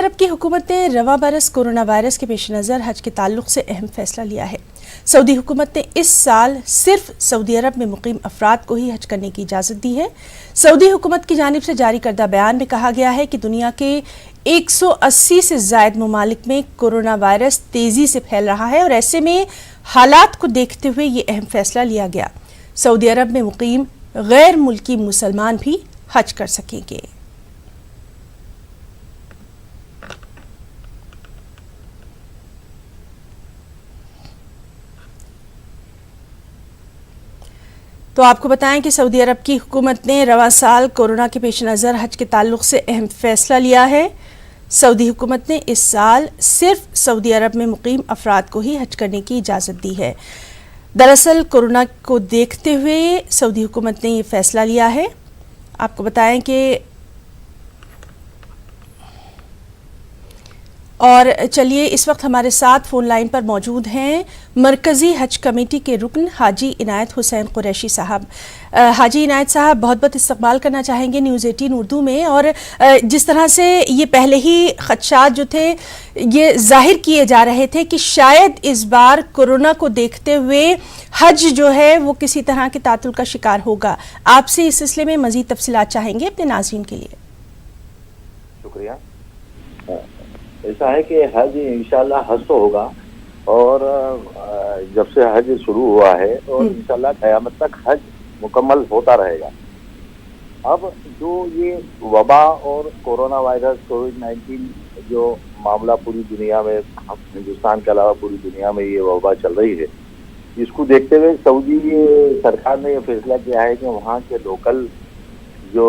عرب کی حکومت نے رواں برس کورونا وائرس کے پیش نظر حج کے تعلق سے اہم فیصلہ لیا ہے۔ سعودی حکومت نے اس سال صرف سعودی عرب میں مقیم افراد کو ہی حج کرنے کی اجازت دی ہے۔ سعودی حکومت کی جانب سے جاری کردہ بیان میں کہا گیا ہے کہ دنیا کے 180 سے زائد ممالک میں کورونا وائرس تیزی سے پھیل رہا ہے اور ایسے میں حالات کو دیکھتے ہوئے یہ اہم فیصلہ لیا گیا۔ سعودی عرب میں مقیم غیر ملکی مسلمان بھی حج کر سکیں گے۔ تو آپ کو بتائیں کہ سعودی عرب کی حکومت نے رواں سال کورونا کے پیش نظر حج کے تعلق سے اہم فیصلہ لیا ہے۔ سعودی حکومت نے اس سال صرف سعودی عرب میں مقیم افراد کو ہی حج کرنے کی اجازت دی ہے۔ دراصل کورونا کو دیکھتے ہوئے سعودی حکومت نے یہ فیصلہ لیا ہے۔ آپ کو بتائیں کہ اور چلیے اس وقت ہمارے ساتھ فون لائن پر موجود ہیں مرکزی حج کمیٹی کے رکن حاجی عنایت حسین قریشی صاحب۔ حاجی عنایت صاحب بہت بہت استقبال کرنا چاہیں گے نیوز 18 اردو میں۔ اور جس طرح سے یہ پہلے ہی خدشات جو تھے یہ ظاہر کیے جا رہے تھے کہ شاید اس بار کورونا کو دیکھتے ہوئے حج جو ہے وہ کسی طرح کے تعطل کا شکار ہوگا، آپ سے اس سلسلے میں مزید تفصیلات چاہیں گے اپنے ناظرین کے لیے۔ شکریہ۔ ایسا ہے کہ حج انشاءاللہ حج تو ہوگا، اور جب سے حج شروع ہوا ہے اور انشاءاللہ قیامت تک حج مکمل ہوتا رہے گا۔ اب جو یہ وبا اور کورونا وائرس کووڈ-19 جو معاملہ پوری دنیا میں، ہندوستان کے علاوہ پوری دنیا میں یہ وبا چل رہی ہے، اس کو دیکھتے ہوئے سعودی سرکار نے یہ فیصلہ کیا ہے کہ وہاں کے لوکل جو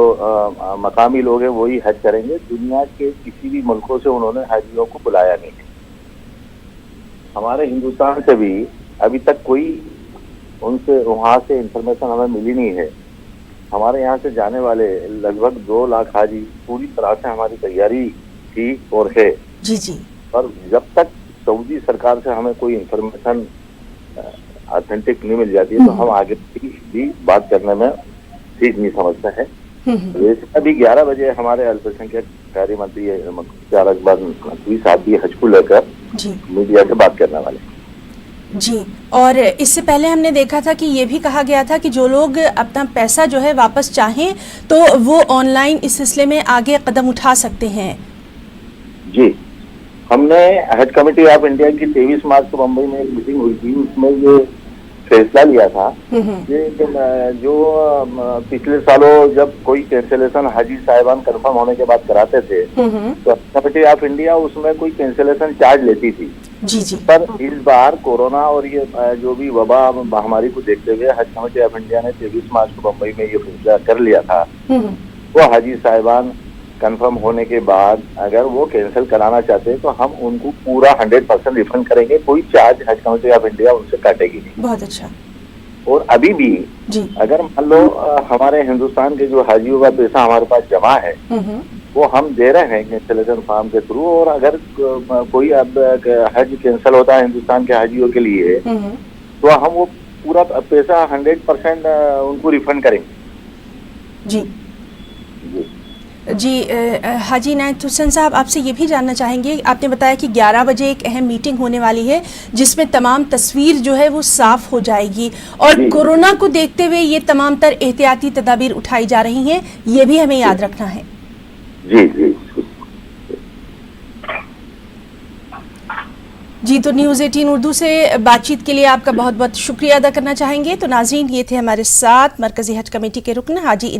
مقامی لوگ ہیں وہی حج کریں گے۔ دنیا کے کسی بھی ملکوں سے انہوں نے حاجیوں کو بلایا نہیں ہے۔ ہمارے ہندوستان سے بھی ابھی تک کوئی ان سے وہاں سے انفارمیشن ہمیں ملی نہیں ہے۔ ہمارے یہاں سے جانے والے لگ بھگ 2 لاکھ حاجی پوری طرح سے ہماری تیاری تھی اور ہے۔ جی جی۔ اور جب تک سعودی سرکار سے ہمیں کوئی انفارمیشن اتھینٹک نہیں مل جاتی ہے تو ہم آگے بھی بات کرنے میں ٹھیک نہیں سمجھتے ہیں۔ ویسے ابھی 11 بجے ہمارے الپ سنکھیک کاریہ منتری مختار اکبر نقوی صاحب بھی حج کو لے کر میڈیا سے بات کرنے والے۔ جی، اور اس سے پہلے ہم نے دیکھا تھا کہ یہ بھی کہا گیا تھا کہ جو لوگ اپنا پیسہ جو ہے واپس چاہیں تو وہ آن لائن اس سلسلے میں آگے قدم اٹھا سکتے ہیں۔ جی، ہم نے حج کمیٹی آف انڈیا کی 23 مارچ کو بمبئی میں ایک میٹنگ ہوئی تھی، اس میں یہ فیصلہ لیا تھا کہ جو پچھلے سالوں جب کوئی کینسلیشن حاجی صاحبان کنفرم ہونے کے بعد کراتے تھے تو کمیٹی آف انڈیا اس میں کوئی کینسلیشن چارج لیتی تھی۔ پر اس بار کورونا اور یہ جو بھی وبا مہاماری کو دیکھتے ہوئے حج کمیٹی آف انڈیا نے 23 مارچ کو بمبئی میں یہ فیصلہ کر لیا تھا، وہ حاجی صاحبان کنفرم ہونے کے بعد اگر وہ کینسل کرانا چاہتے ہیں تو ہم ان کو پورا 100% ریفنڈ کریں گے، کوئی charge Haj committee of India ان سے کاٹے گی نہیں۔ بہت اچھا۔ اور ابھی بھی اگر مان لو ہمارے ہندوستان کے جو حاجیوں کا پیسہ ہمارے پاس جمع ہے وہ ہم دے رہے ہیں کینسلیشن فارم کے تھرو، اور اگر کوئی اب حج کینسل ہوتا ہے ہندوستان کے حاجیوں کے لیے تو ہم وہ پورا پیسہ 100% ان کو ریفنڈ کریں گے۔ جی جی، حاجی عنایت حسین صاحب آپ سے یہ بھی جاننا چاہیں گے، آپ نے بتایا کہ 11 بجے ایک اہم میٹنگ ہونے والی ہے جس میں تمام تصویر جو ہے وہ صاف ہو جائے گی، اور کورونا کو دیکھتے ہوئے یہ تمام تر احتیاطی تدابیر اٹھائی جا رہی ہیں، یہ بھی ہمیں یاد رکھنا ہے۔ جی جی جی، تو نیوز 18 اردو سے بات چیت کے لیے آپ کا بہت بہت شکریہ ادا کرنا چاہیں گے۔ تو ناظرین، یہ تھے ہمارے ساتھ مرکزی حج کمیٹی کے رکن حاجی عنایت